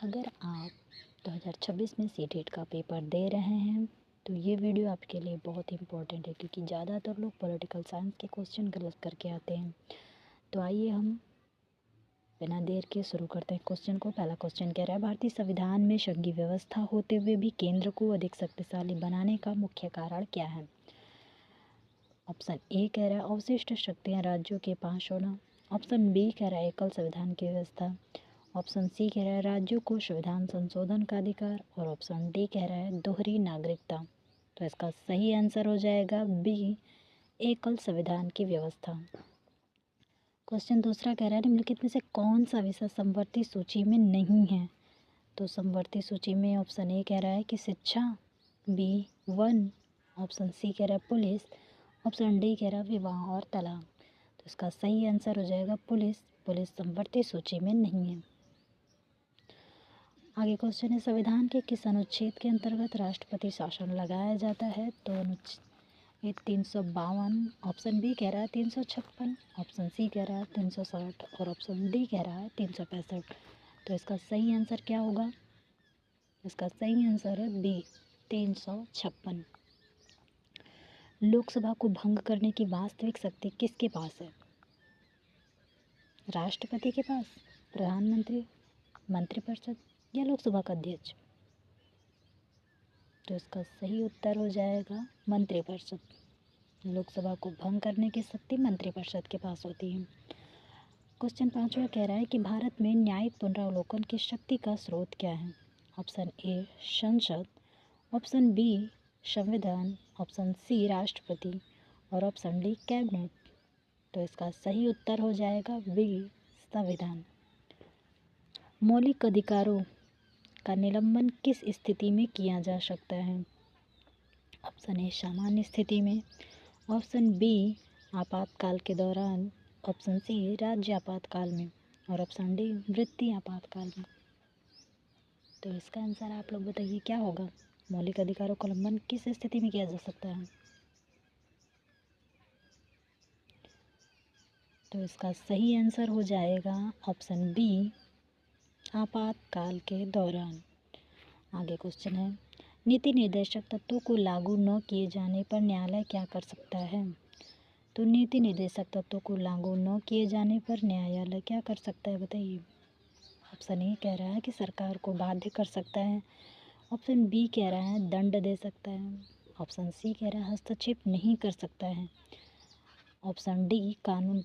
अगर आप 2026 में सीटेट का पेपर दे रहे हैं तो ये वीडियो आपके लिए बहुत इम्पोर्टेंट है, क्योंकि ज़्यादातर लोग पॉलिटिकल साइंस के क्वेश्चन गलत करके आते हैं। तो आइए हम बिना देर के शुरू करते हैं क्वेश्चन को। पहला क्वेश्चन कह रहा है, भारतीय संविधान में संघीय व्यवस्था होते हुए भी केंद्र को अधिक शक्तिशाली बनाने का मुख्य कारण क्या है? ऑप्शन ए कह रहा है अवशिष्ट शक्तियाँ राज्यों के पास होना। ऑप्शन बी कह रहा है एकल संविधान की व्यवस्था। ऑप्शन सी कह रहा है राज्यों को संविधान संशोधन का अधिकार। और ऑप्शन डी कह रहा है दोहरी नागरिकता। तो इसका सही आंसर हो जाएगा बी, एकल संविधान की व्यवस्था। क्वेश्चन दूसरा कह रहा है निम्नलिखित में से कौन सा विषय समवर्ती सूची में नहीं है? तो समवर्ती सूची में ऑप्शन ए कह रहा है कि शिक्षा, बी वन, ऑप्शन सी कह रहा है पुलिस, ऑप्शन डी कह रहा है विवाह और तलाक। तो इसका सही आंसर हो जाएगा पुलिस। पुलिस समवर्ती सूची में नहीं है। आगे क्वेश्चन है, संविधान के किस अनुच्छेद के अंतर्गत राष्ट्रपति शासन लगाया जाता है? तो अनुच्छेद 352, ऑप्शन बी कह रहा है 356, ऑप्शन सी कह रहा है 360 और ऑप्शन डी कह रहा है 365। तो इसका सही आंसर क्या होगा? इसका सही आंसर है बी, 356। लोकसभा को भंग करने की वास्तविक शक्ति किसके पास है? राष्ट्रपति के पास, प्रधानमंत्री, मंत्रिपरिषद या लोकसभा का अध्यक्ष? तो इसका सही उत्तर हो जाएगा मंत्रिपरिषद। लोकसभा को भंग करने की शक्ति मंत्रिपरिषद के पास होती है। क्वेश्चन पांचवा कह रहा है कि भारत में न्यायिक पुनरावलोकन की शक्ति का स्रोत क्या है? ऑप्शन ए संसद, ऑप्शन बी संविधान, ऑप्शन सी राष्ट्रपति और ऑप्शन डी कैबिनेट। तो इसका सही उत्तर हो जाएगा बी, संविधान। मौलिक अधिकारों का निलंबन किस स्थिति में किया जा सकता है? ऑप्शन ए सामान्य स्थिति में, ऑप्शन बी आपातकाल के दौरान, ऑप्शन सी राज्य आपातकाल में और ऑप्शन डी वृत्तीय आपातकाल में। तो इसका आंसर आप लोग बताइए क्या होगा? मौलिक अधिकारों का उल्लंघन किस स्थिति में किया जा सकता है? तो इसका सही आंसर हो जाएगा ऑप्शन बी, आपातकाल के दौरान। आगे क्वेश्चन है, नीति निर्देशक तत्वों को लागू न किए जाने पर न्यायालय क्या कर सकता है? तो नीति निर्देशक तत्वों को लागू न किए जाने पर न्यायालय क्या कर सकता है बताइए? ऑप्शन ए कह रहा है कि सरकार को बाध्य कर सकता है, ऑप्शन बी कह रहा है दंड दे सकता है, ऑप्शन सी कह रहा है हस्तक्षेप नहीं कर सकता है, ऑप्शन डी कानून